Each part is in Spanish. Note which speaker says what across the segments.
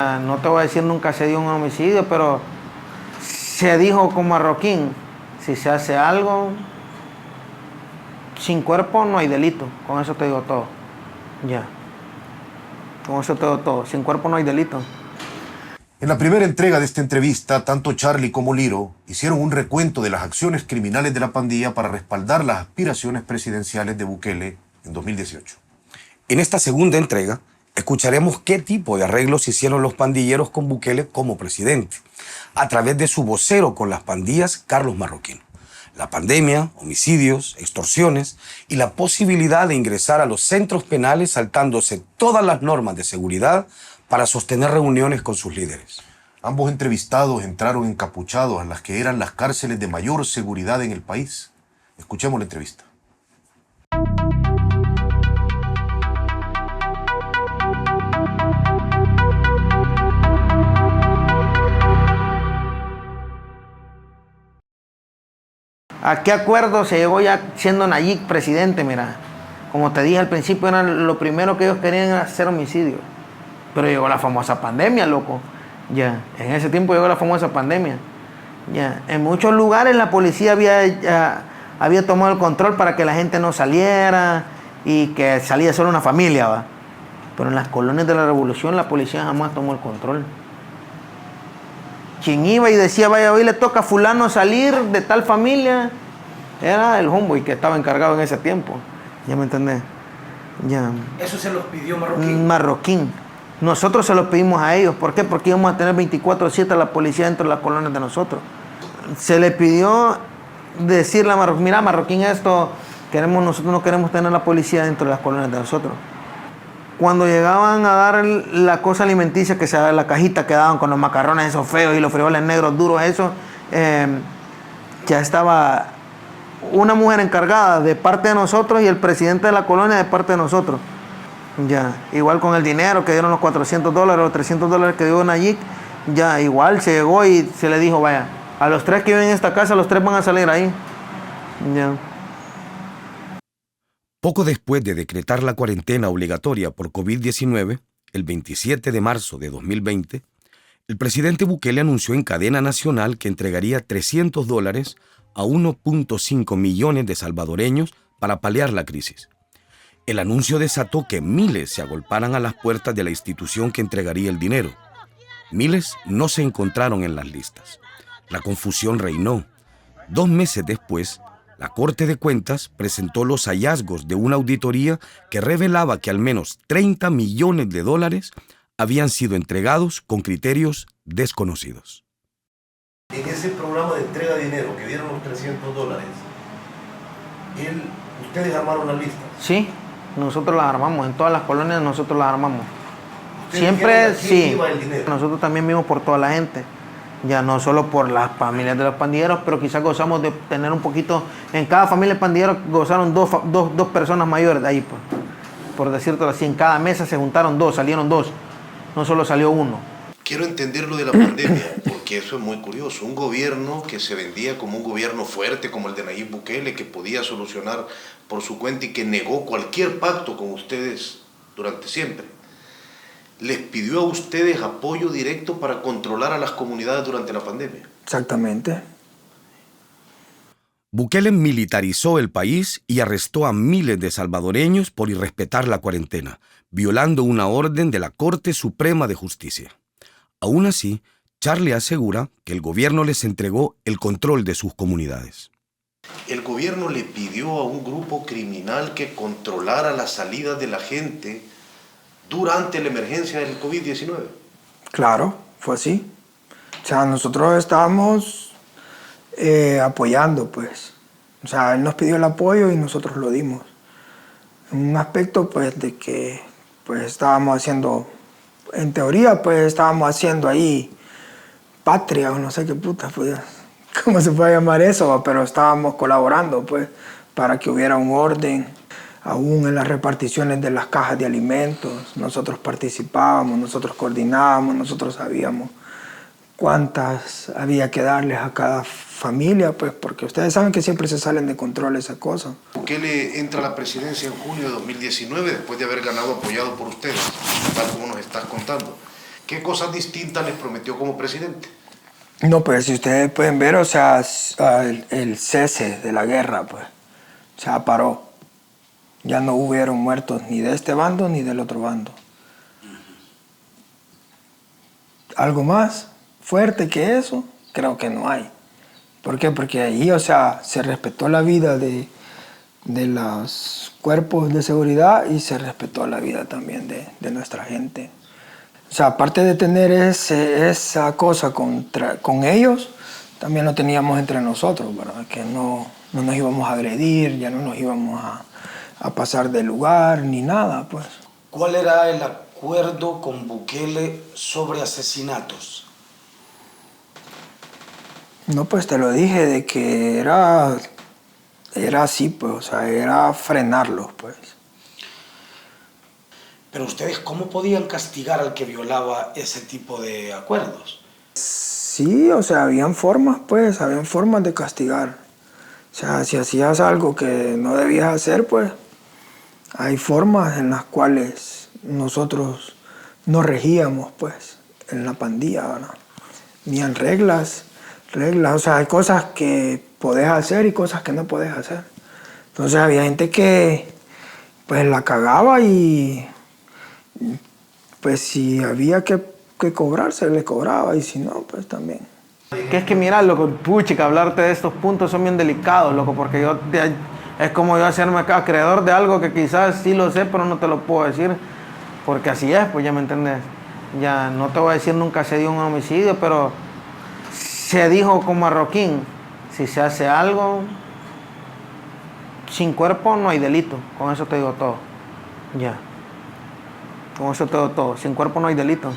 Speaker 1: No te voy a decir nunca se dio un homicidio, pero se dijo con Marroquín, si se hace algo, sin cuerpo no hay delito, con eso te digo todo. Ya, con eso te digo todo, sin cuerpo no hay delito.
Speaker 2: En la primera entrega de esta entrevista, tanto Charlie como Liro hicieron un recuento de las acciones criminales de la pandilla para respaldar las aspiraciones presidenciales de Bukele en 2018.
Speaker 3: En esta segunda entrega, escucharemos qué tipo de arreglos hicieron los pandilleros con Bukele como presidente, a través de su vocero con las pandillas, Carlos Marroquín. La pandemia, homicidios, extorsiones y la posibilidad de ingresar a los centros penales saltándose todas las normas de seguridad para sostener reuniones con sus líderes.
Speaker 2: Ambos entrevistados entraron encapuchados a las que eran las cárceles de mayor seguridad en el país. Escuchemos la entrevista.
Speaker 1: ¿A qué acuerdo se llegó ya siendo Nayib presidente? Mira, como te dije al principio, era lo primero que ellos querían era hacer homicidio. Pero llegó la famosa pandemia, loco. Ya, en ese tiempo llegó la famosa pandemia. Ya, en muchos lugares la policía había tomado el control para que la gente no saliera y que salía solo una familia, ¿va? Pero en las colonias de la revolución la policía jamás tomó el control. Quien iba y decía, vaya, hoy le toca a fulano salir de tal familia, era el homeboy que estaba encargado en ese tiempo. ¿Ya me entendés? Ya.
Speaker 4: ¿Eso se los pidió Marroquín?
Speaker 1: Marroquín. Nosotros se los pedimos a ellos. ¿Por qué? Porque íbamos a tener 24/7 a la policía dentro de las colonias de nosotros. Se le pidió decirle a Marroquín, mira, Marroquín, nosotros no queremos tener la policía dentro de las colonias de nosotros. Cuando llegaban a dar la cosa alimenticia, que sea la cajita que daban con los macarrones esos feos y los frijoles negros duros, eso, ya estaba una mujer encargada de parte de nosotros y el presidente de la colonia de parte de nosotros. Ya, igual con el dinero que dieron los $400 o $300 que dio Nayib, ya igual se llegó y se le dijo, vaya, a los 3 que viven en esta casa, los 3 van a salir ahí. Ya.
Speaker 3: Poco después de decretar la cuarentena obligatoria por COVID-19, el 27 de marzo de 2020, el presidente Bukele anunció en cadena nacional que entregaría $300 a 1.5 millones de salvadoreños para paliar la crisis. El anuncio desató que miles se agolparan a las puertas de la institución que entregaría el dinero. Miles no se encontraron en las listas. La confusión reinó. 2 meses después, la Corte de Cuentas presentó los hallazgos de una auditoría que revelaba que al menos $30 millones habían sido entregados con criterios desconocidos.
Speaker 2: En ese programa de entrega de dinero que dieron los $300, ¿ustedes armaron la lista?
Speaker 1: Sí, nosotros las armamos, en todas las colonias nosotros las armamos. Siempre sí, nosotros también vimos por toda la gente. Ya no solo por las familias de los pandilleros, pero quizás gozamos de tener un poquito, en cada familia de pandilleros gozaron dos personas mayores de ahí, pues. Por decirlo así, en cada mesa se juntaron 2, salieron 2, no solo salió 1.
Speaker 2: Quiero entender lo de la pandemia, porque eso es muy curioso. Un gobierno que se vendía como un gobierno fuerte, como el de Nayib Bukele, que podía solucionar por su cuenta y que negó cualquier pacto con ustedes durante siempre. ¿Les pidió a ustedes apoyo directo para controlar a las comunidades durante la pandemia?
Speaker 4: Exactamente.
Speaker 3: Bukele militarizó el país y arrestó a miles de salvadoreños por irrespetar la cuarentena, violando una orden de la Corte Suprema de Justicia. Aún así, Charlie asegura que el gobierno les entregó el control de sus comunidades.
Speaker 2: El gobierno le pidió a un grupo criminal que controlara la salida de la gente durante la emergencia del COVID-19.
Speaker 4: Claro, fue así. O sea, nosotros estábamos apoyando, pues. O sea, él nos pidió el apoyo y nosotros lo dimos. En un aspecto, pues, de que pues estábamos haciendo, en teoría, pues estábamos haciendo ahí patria o no sé qué puta, pues, cómo se puede llamar eso, pero estábamos colaborando, pues, para que hubiera un orden. Aún en las reparticiones de las cajas de alimentos, nosotros participábamos, nosotros coordinábamos, nosotros sabíamos cuántas había que darles a cada familia, pues, porque ustedes saben que siempre se salen de control esas cosas.
Speaker 2: Bukele entra a la presidencia en junio de 2019, después de haber ganado apoyado por ustedes, tal como nos estás contando. ¿Qué cosas distintas les prometió como presidente?
Speaker 4: No, pues si ustedes pueden ver, o sea, el cese de la guerra, pues, o sea, paró. Ya no hubieron muertos ni de este bando ni del otro bando. ¿Algo más fuerte que eso? Creo que no hay. ¿Por qué? Porque ahí, o sea, se respetó la vida de los cuerpos de seguridad y se respetó la vida también de nuestra gente. O sea, aparte de tener esa cosa con ellos, también lo teníamos entre nosotros, ¿verdad? Que no nos íbamos a agredir, ya no nos íbamos a pasar de lugar ni nada, pues.
Speaker 5: ¿Cuál era el acuerdo con Bukele sobre asesinatos?
Speaker 4: No, pues te lo dije, de que era así, pues, o sea, era frenarlos, pues.
Speaker 5: Pero ustedes, ¿cómo podían castigar al que violaba ese tipo de acuerdos?
Speaker 4: Sí, o sea, habían formas de castigar. O sea, si hacías algo que no debías hacer, pues, hay formas en las cuales nosotros nos regíamos, pues, en la pandilla, ¿verdad? Habían reglas, o sea, hay cosas que podés hacer y cosas que no podés hacer. Entonces había gente que, pues, la cagaba y, pues, si había que cobrar, se le cobraba, y si no, pues, también.
Speaker 1: Que es que mira, loco, puchica, hablarte de estos puntos son bien delicados, loco, porque es como yo hacerme acreedor de algo que quizás sí lo sé, pero no te lo puedo decir, porque así es, pues ya me entendés. Ya no te voy a decir nunca se dio un homicidio, pero se dijo con Marroquín, si se hace algo sin cuerpo no hay delito, con eso te digo todo. Ya. Con eso te digo todo, sin cuerpo no hay delito.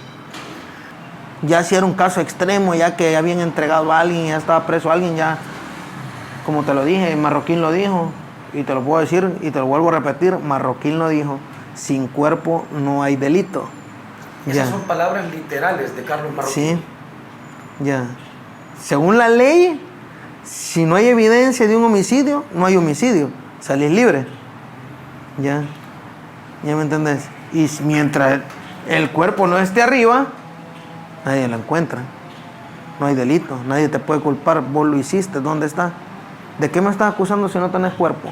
Speaker 1: Ya si era un caso extremo, ya que habían entregado a alguien, ya estaba preso alguien, ya, como te lo dije, Marroquín lo dijo, y te lo puedo decir, y te lo vuelvo a repetir, Marroquín lo dijo, sin cuerpo no hay delito.
Speaker 5: Esas son palabras literales de Carlos Marroquín.
Speaker 1: Sí, ya. Según la ley, si no hay evidencia de un homicidio, no hay homicidio, salís libre. Ya, ya me entendés. Y mientras el cuerpo no esté arriba, nadie lo encuentra. No hay delito, nadie te puede culpar. Vos lo hiciste, ¿dónde está? ¿De qué me estás acusando si no tenés cuerpo?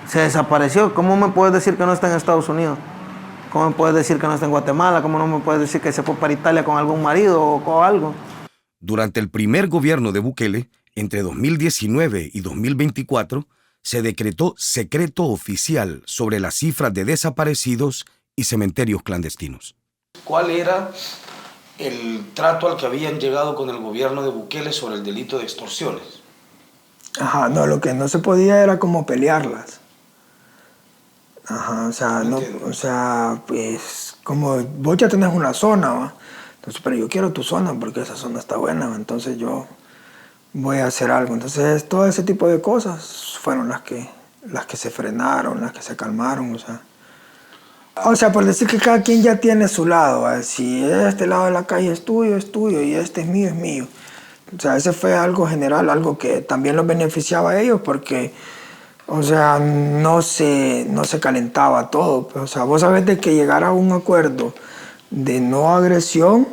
Speaker 1: Se desapareció. ¿Cómo me puedes decir que no está en Estados Unidos? ¿Cómo me puedes decir que no está en Guatemala? ¿Cómo no me puedes decir que se fue para Italia con algún marido o algo?
Speaker 3: Durante el primer gobierno de Bukele, entre 2019 y 2024, se decretó secreto oficial sobre las cifras de desaparecidos y cementerios clandestinos.
Speaker 5: ¿Cuál era el trato al que habían llegado con el gobierno de Bukele sobre el delito de extorsiones?
Speaker 4: Ajá, no, lo que no se podía era como pelearlas. Ajá, o sea, no, o sea, pues, como vos ya tenés una zona, ¿va? Entonces, pero yo quiero tu zona porque esa zona está buena, ¿va? Entonces yo voy a hacer algo. Entonces, todo ese tipo de cosas fueron las que se frenaron, las que se calmaron, o sea. O sea, por decir que cada quien ya tiene su lado, ¿va? Si este lado de la calle es tuyo, y este es mío. O sea, ese fue algo general, algo que también los beneficiaba a ellos porque, o sea, no se calentaba todo. O sea, vos sabés de que llegar a un acuerdo de no agresión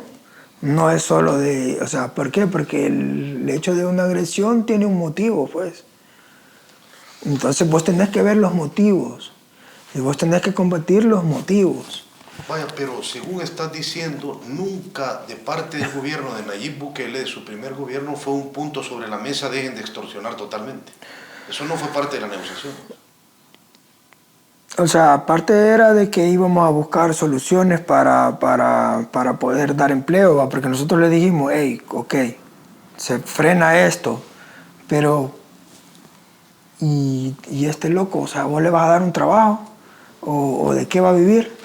Speaker 4: no es solo de, o sea, ¿por qué? Porque el hecho de una agresión tiene un motivo, pues. Entonces vos tenés que ver los motivos y vos tenés que combatir los motivos.
Speaker 2: Vaya, pero según estás diciendo, nunca de parte del gobierno de Nayib Bukele, de su primer gobierno, fue un punto sobre la mesa, dejen de extorsionar totalmente. Eso no fue parte de la negociación.
Speaker 4: O sea, aparte era de que íbamos a buscar soluciones para poder dar empleo, ¿va? Porque nosotros le dijimos, hey, ok, se frena esto, pero ¿y este loco? O sea, ¿vos le vas a dar un trabajo? ¿O de qué va a vivir?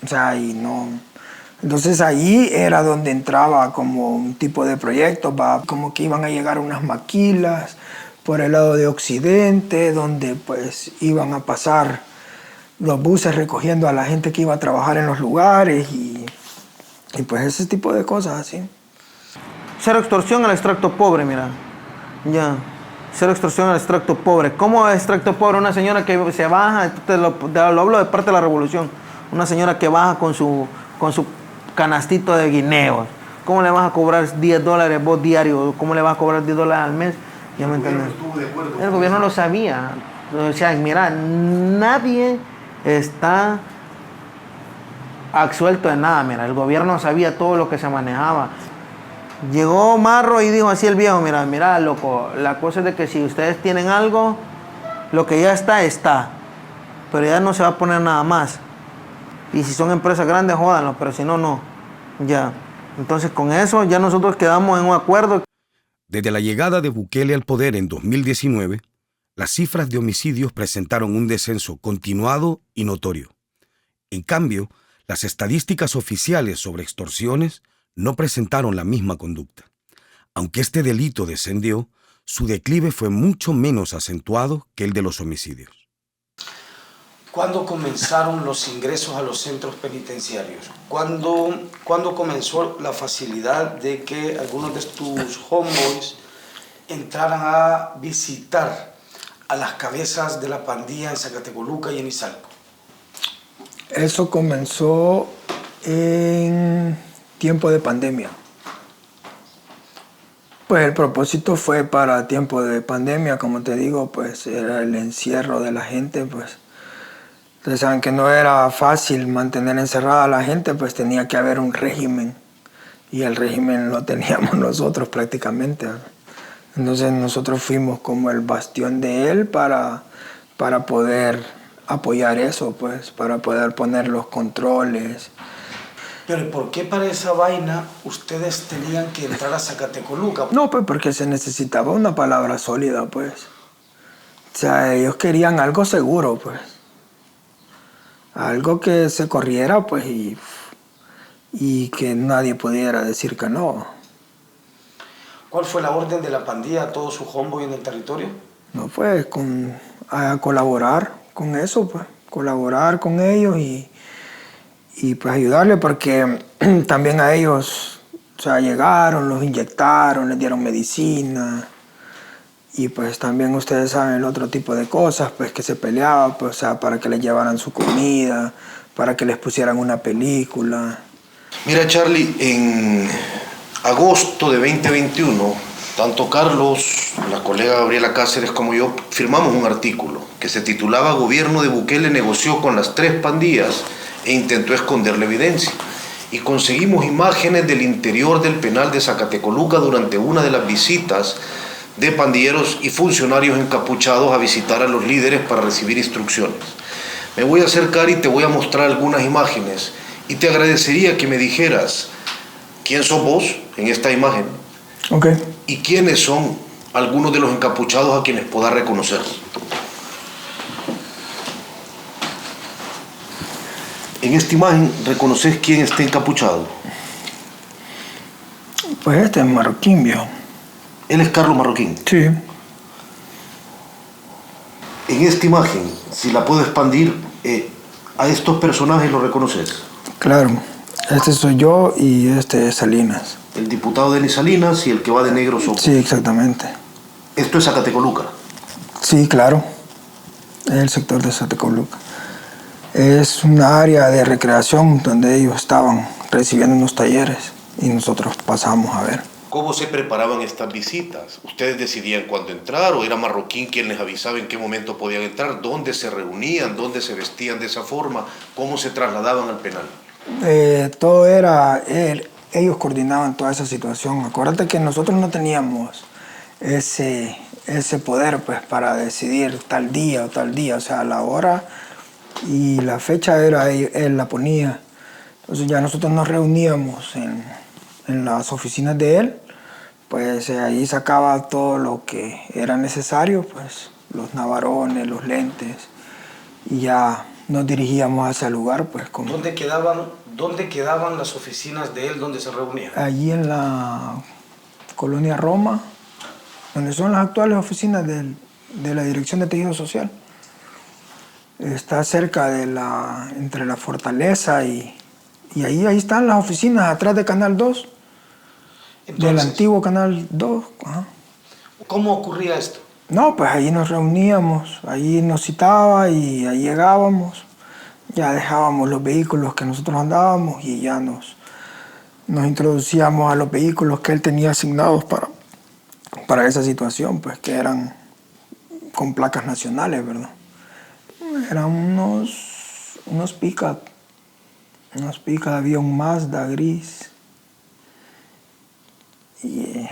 Speaker 4: O sea, y no. Entonces ahí era donde entraba como un tipo de proyecto, ¿va? Como que iban a llegar unas maquilas por el lado de Occidente, donde pues iban a pasar los buses recogiendo a la gente que iba a trabajar en los lugares y pues ese tipo de cosas así.
Speaker 1: Cero extorsión al extracto pobre, mira. Ya. Cero extorsión al extracto pobre. ¿Cómo es extracto pobre? Una señora que se baja, te lo hablo de parte de la revolución. Una señora que baja con su canastito de guineos. ¿Cómo le vas a cobrar 10 dólares vos diario? ¿Cómo le vas a cobrar 10 dólares al mes? ¿Ya me entiendes? El gobierno lo sabía. O sea, mira, nadie está absuelto de nada. Mira, el gobierno sabía todo lo que se manejaba. Llegó Marro y dijo así el viejo, mira, loco, la cosa es de que si ustedes tienen algo, lo que ya está. Pero ya no se va a poner nada más. Y si son empresas grandes, jódanlo, pero si no, no. Ya. Entonces con eso ya nosotros quedamos en un acuerdo.
Speaker 3: Desde la llegada de Bukele al poder en 2019, las cifras de homicidios presentaron un descenso continuado y notorio. En cambio, las estadísticas oficiales sobre extorsiones no presentaron la misma conducta. Aunque este delito descendió, su declive fue mucho menos acentuado que el de los homicidios.
Speaker 5: ¿Cuándo comenzaron los ingresos a los centros penitenciarios? ¿Cuándo comenzó la facilidad de que algunos de tus homeboys entraran a visitar a las cabezas de la pandilla en Zacatecoluca y en Izalco?
Speaker 4: Eso comenzó en tiempo de pandemia. Pues el propósito fue para tiempo de pandemia, como te digo, pues era el encierro de la gente, pues. Ustedes saben que no era fácil mantener encerrada a la gente, pues tenía que haber un régimen. Y el régimen lo teníamos nosotros prácticamente. Entonces nosotros fuimos como el bastión de él para poder apoyar eso, pues, para poder poner los controles.
Speaker 5: Pero ¿por qué para esa vaina ustedes tenían que entrar a Zacatecoluca?
Speaker 4: No, pues porque se necesitaba una palabra sólida, pues. O sea, ellos querían algo seguro, pues. Algo que se corriera, pues, y que nadie pudiera decir que no.
Speaker 5: ¿Cuál fue la orden de la pandilla a todos sus homeboys en el territorio?
Speaker 4: No, pues, a colaborar con eso, pues. Colaborar con ellos y pues ayudarle, porque también a ellos, o sea, llegaron, los inyectaron, les dieron medicina. Y pues también ustedes saben el otro tipo de cosas, pues que se peleaba, pues, o sea, para que les llevaran su comida, para que les pusieran una película.
Speaker 2: Mira, Charlie, en agosto de 2021, tanto Carlos, la colega Gabriela Cáceres como yo firmamos un artículo que se titulaba Gobierno de Bukele negoció con las 3 pandillas e intentó esconder la evidencia. Y conseguimos imágenes del interior del penal de Zacatecoluca durante una de las visitas de pandilleros y funcionarios encapuchados a visitar a los líderes para recibir instrucciones. Me voy a acercar y te voy a mostrar algunas imágenes y te agradecería que me dijeras quién sos vos en esta imagen.
Speaker 4: Ok.
Speaker 2: Y quiénes son algunos de los encapuchados a quienes puedas reconocer. En esta imagen, ¿reconoces quién está encapuchado?
Speaker 4: Pues este es Marroquín, viejo.
Speaker 2: Él es Carlos Marroquín.
Speaker 4: Sí.
Speaker 2: En esta imagen, si la puedo expandir, a estos personajes los reconoces.
Speaker 4: Claro. Este soy yo y este es Salinas.
Speaker 2: El diputado Denis Salinas y el que va de negro son.
Speaker 4: Sí, exactamente.
Speaker 2: Esto es Zacatecoluca.
Speaker 4: Sí, claro. Es el sector de Zacatecoluca. Es una área de recreación donde ellos estaban recibiendo unos talleres y nosotros pasamos a ver.
Speaker 2: ¿Cómo se preparaban estas visitas? ¿Ustedes decidían cuándo entrar o era Marroquín quien les avisaba en qué momento podían entrar? ¿Dónde se reunían? ¿Dónde se vestían de esa forma? ¿Cómo se trasladaban al penal?
Speaker 4: Todo era... ellos coordinaban toda esa situación. Acuérdate que nosotros no teníamos ese poder, pues, para decidir tal día o tal día. O sea, la hora y la fecha él la ponía. Entonces ya nosotros nos reuníamos en las oficinas de él, pues ahí sacaba todo lo que era necesario, pues los navarones, los lentes, y ya nos dirigíamos hacia el lugar, pues como...
Speaker 5: ¿Dónde quedaban las oficinas de él donde se reunían?
Speaker 4: Allí en la colonia Roma, donde son las actuales oficinas de la Dirección de Tejido Social. Está cerca de entre la Fortaleza y ahí están las oficinas, atrás de Canal 2. Entonces, del antiguo Canal 2. Ajá.
Speaker 5: ¿Cómo ocurría esto?
Speaker 4: No, pues ahí nos reuníamos, ahí nos citaba y ahí llegábamos. Ya dejábamos los vehículos que nosotros andábamos y ya nos nos introducíamos a los vehículos que él tenía asignados para esa situación, pues que eran con placas nacionales, ¿verdad? Eran unos pick-up, había un Mazda gris y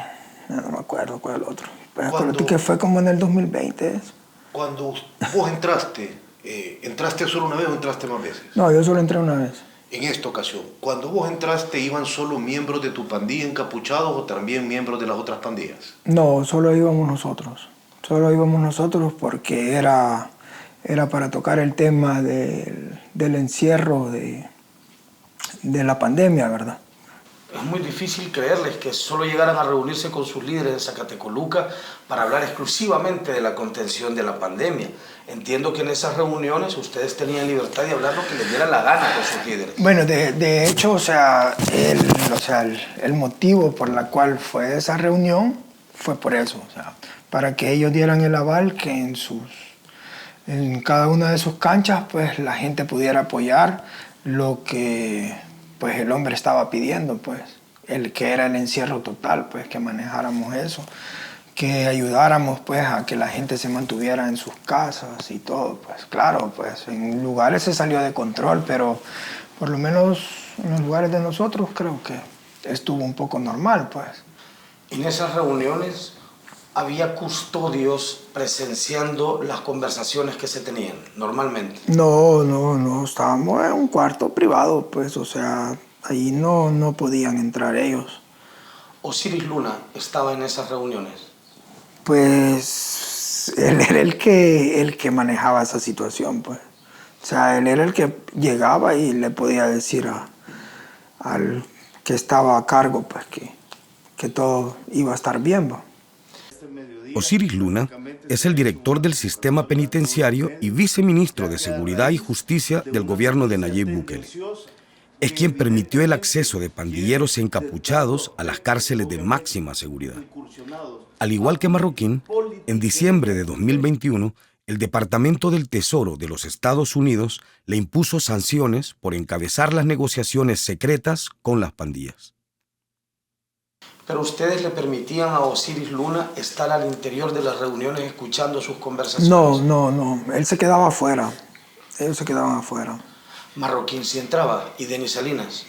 Speaker 4: no me acuerdo cuál es el otro. Pues acuérdate que fue como en el 2020 eso.
Speaker 2: Cuando vos entraste, ¿entraste solo una vez o entraste más veces?
Speaker 4: No, yo solo entré una vez.
Speaker 2: En esta ocasión, cuando vos entraste, ¿iban solo miembros de tu pandilla encapuchados o también miembros de las otras pandillas?
Speaker 4: No, solo íbamos nosotros. Solo íbamos nosotros porque era para tocar el tema del encierro de la pandemia, ¿verdad?
Speaker 5: Es muy difícil creerles que solo llegaran a reunirse con sus líderes de Zacatecoluca para hablar exclusivamente de la contención de la pandemia. Entiendo que en esas reuniones ustedes tenían libertad de hablar lo que les diera la gana con sus líderes.
Speaker 4: Bueno, de hecho, el motivo por la cual fue esa reunión fue por eso, para que ellos dieran el aval que en cada una de sus canchas, pues la gente pudiera apoyar lo que pues el hombre estaba pidiendo, pues, que era el encierro total, pues, que manejáramos eso, que ayudáramos, pues, a que la gente se mantuviera en sus casas y todo, pues, claro, pues, en lugares se salió de control, pero por lo menos en los lugares de nosotros creo que estuvo un poco normal, pues.
Speaker 5: En esas reuniones había custodios presenciando las conversaciones que se tenían normalmente.
Speaker 4: No, estábamos en un cuarto privado, pues, ahí no podían entrar ellos.
Speaker 5: ¿Osiris Luna estaba en esas reuniones?
Speaker 4: Pues, él era el que manejaba esa situación, pues. Él era el que llegaba y le podía decir al que estaba a cargo, pues, que todo iba a estar bien, pues.
Speaker 3: Osiris Luna es el director del sistema penitenciario y viceministro de Seguridad y Justicia del gobierno de Nayib Bukele. Es quien permitió el acceso de pandilleros encapuchados a las cárceles de máxima seguridad. Al igual que Marroquín, en diciembre de 2021, el Departamento del Tesoro de los Estados Unidos le impuso sanciones por encabezar las negociaciones secretas con las pandillas.
Speaker 5: Pero ustedes le permitían a Osiris Luna estar al interior de las reuniones escuchando sus conversaciones.
Speaker 4: No, él se quedaba afuera. Ellos se quedaban afuera.
Speaker 5: Marroquín sí entraba, y Denis Salinas.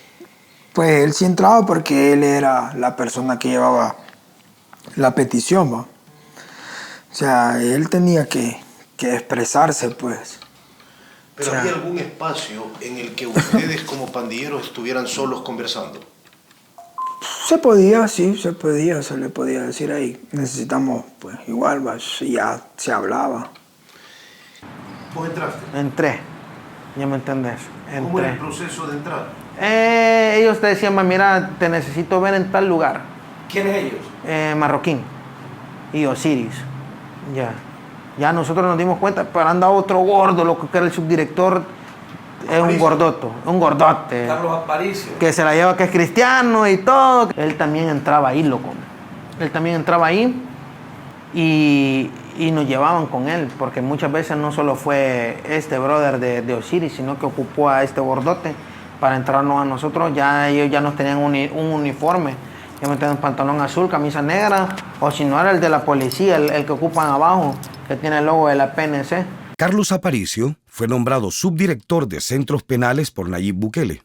Speaker 4: Pues él sí entraba porque él era la persona que llevaba la petición, ¿va? Él tenía que expresarse, pues.
Speaker 2: ¿Pero había algún espacio en el que ustedes como pandilleros estuvieran solos conversando?
Speaker 4: Se podía, sí, se le podía decir ahí. Necesitamos, pues, igual, ya se hablaba.
Speaker 2: ¿Vos entraste?
Speaker 1: Entré, ya me entendés.
Speaker 2: ¿Cómo era el proceso de entrar?
Speaker 1: Ellos te decían, mira, te necesito ver en tal lugar.
Speaker 5: ¿Quiénes ellos?
Speaker 1: Marroquín y Osiris. Ya nosotros nos dimos cuenta, pero anda otro gordo, lo que era el subdirector. Es un gordote.
Speaker 5: Carlos Aparicio.
Speaker 1: Que se la lleva, que es cristiano y todo. Él también entraba ahí, loco. Él también entraba ahí y nos llevaban con él, porque muchas veces no solo fue este brother de Osiris, sino que ocupó a este gordote para entrarnos a nosotros. Ya ellos ya nos tenían un uniforme. Ya me tenían un pantalón azul, camisa negra, o si no era el de la policía, el que ocupan abajo, que tiene el logo de la PNC.
Speaker 3: Carlos Aparicio fue nombrado subdirector de centros penales por Nayib Bukele.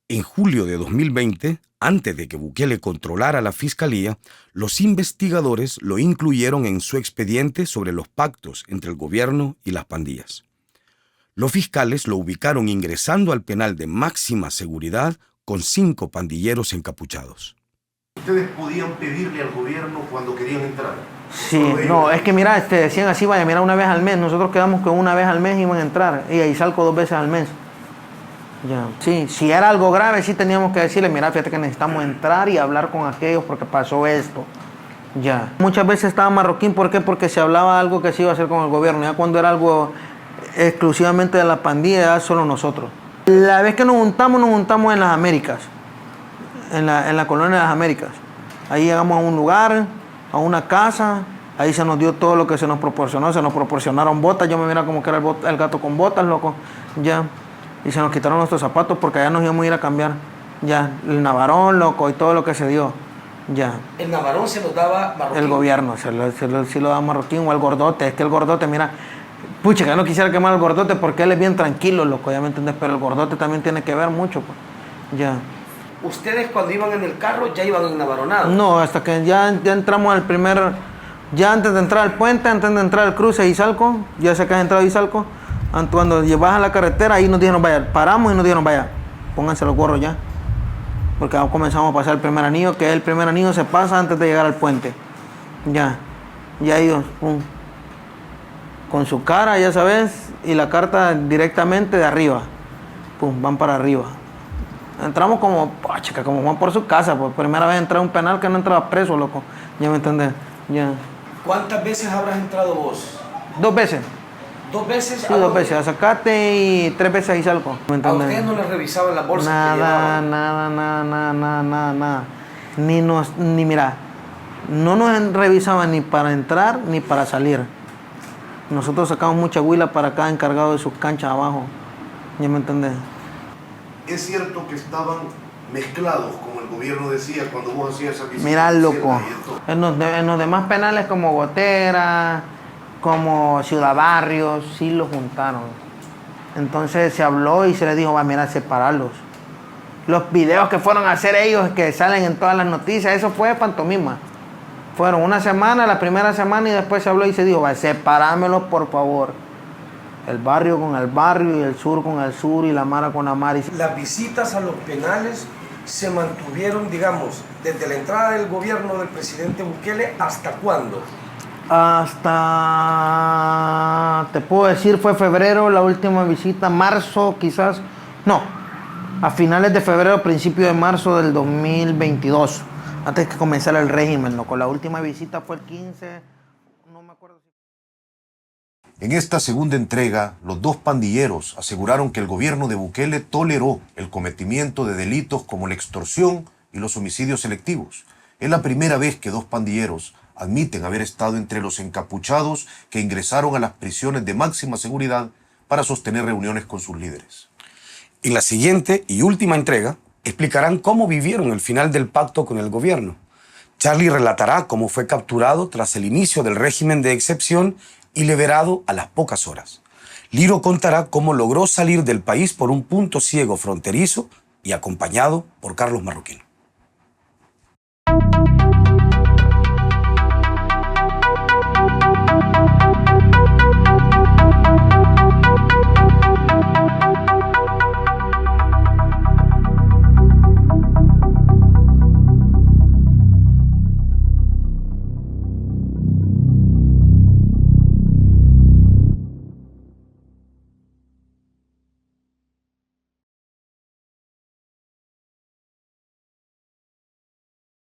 Speaker 3: En julio de 2020, antes de que Bukele controlara la fiscalía, los investigadores lo incluyeron en su expediente sobre los pactos entre el gobierno y las pandillas. Los fiscales lo ubicaron ingresando al penal de máxima seguridad con 5 pandilleros encapuchados.
Speaker 2: ¿Ustedes podían pedirle al gobierno cuando querían entrar?
Speaker 1: Sí, no, es que mira, decían así, vaya, mira, una vez al mes. Nosotros quedamos que una vez al mes iban a entrar y ahí salgo 2 veces al mes. Ya. Sí, si era algo grave, sí teníamos que decirle, mira, fíjate que necesitamos entrar y hablar con aquellos porque pasó esto. Ya. Muchas veces estaba Marroquín, ¿por qué? Porque se hablaba algo que se iba a hacer con el gobierno. Ya cuando era algo exclusivamente de la pandilla, era solo nosotros. La vez que nos juntamos en las Américas, en la colonia de las Américas. Ahí llegamos a un lugar, a una casa, ahí se nos dio todo lo que se nos proporcionó. Se nos proporcionaron botas, yo me mira como que era el gato con botas, loco, ya. Y se nos quitaron nuestros zapatos porque allá nos íbamos a ir a cambiar. Ya, el Navarón, loco, y todo lo que se dio. Ya.
Speaker 5: El Navarón se lo daba Marroquín.
Speaker 1: El gobierno, sí lo da Marroquín o al Gordote. Es que el Gordote, mira, pucha, que no quisiera quemar al Gordote porque él es bien tranquilo, loco, ya me entendés, pero el Gordote también tiene que ver mucho, pues. Ya.
Speaker 5: ¿Ustedes cuando iban en el carro ya iban en Navaronado?
Speaker 1: No, hasta que ya entramos al primer, ya antes de entrar al puente, antes de entrar al cruce de Izalco, ya sé que has entrado a Izalco, cuando llevas a la carretera, ahí nos dijeron, vaya, paramos y nos dijeron, vaya, pónganse los gorros ya. Porque comenzamos a pasar el primer anillo, que el primer anillo se pasa antes de llegar al puente. Ya ellos, pum, con su cara, ya sabes, y la carta directamente de arriba, pum, van para arriba. Entramos como, chica, como van por su casa, por primera vez entré a un penal que no entraba preso, loco. Ya me entendés, ya.
Speaker 5: ¿Cuántas veces habrás entrado vos?
Speaker 1: 2 veces.
Speaker 5: 2 veces.
Speaker 1: Sí, 2 veces, a Zacate y 3 veces a Izalco. ¿Me
Speaker 5: ¿A
Speaker 1: entendés?
Speaker 5: ustedes no les revisaban las bolsas que
Speaker 1: Nada,
Speaker 5: llevaban?
Speaker 1: nada. Ni mira, no nos revisaban ni para entrar ni para salir. Nosotros sacamos mucha huila para cada encargado de sus canchas abajo. ¿Ya me entendés?
Speaker 2: Es cierto que estaban mezclados, como el gobierno decía, cuando vos hacías esa visita.
Speaker 1: Mira, loco, en los demás penales como Gotera, como Ciudad Barrios, sí los juntaron. Entonces se habló y se les dijo, va, mira, separarlos. Los videos que fueron a hacer ellos, que salen en todas las noticias, eso fue pantomima. Fueron una semana, la primera semana, y después se habló y se dijo, va, separámelos por favor. El barrio con el barrio y el sur con el sur y la mara con la mara.
Speaker 5: Las visitas a los penales se mantuvieron, digamos, desde la entrada del gobierno del presidente Bukele, ¿hasta cuándo?
Speaker 1: Hasta, te puedo decir, fue febrero la última visita, marzo quizás, no, a finales de febrero, principio de marzo del 2022, antes que comenzara el régimen, loco. La última visita fue el 15, no me acuerdo si...
Speaker 2: En esta segunda entrega, los 2 pandilleros aseguraron que el gobierno de Bukele toleró el cometimiento de delitos como la extorsión y los homicidios selectivos. Es la primera vez que 2 pandilleros admiten haber estado entre los encapuchados que ingresaron a las prisiones de máxima seguridad para sostener reuniones con sus líderes.
Speaker 3: En la siguiente y última entrega, explicarán cómo vivieron el final del pacto con el gobierno. Charlie relatará cómo fue capturado tras el inicio del régimen de excepción y liberado a las pocas horas. Liro contará cómo logró salir del país por un punto ciego fronterizo y acompañado por Carlos Marroquín.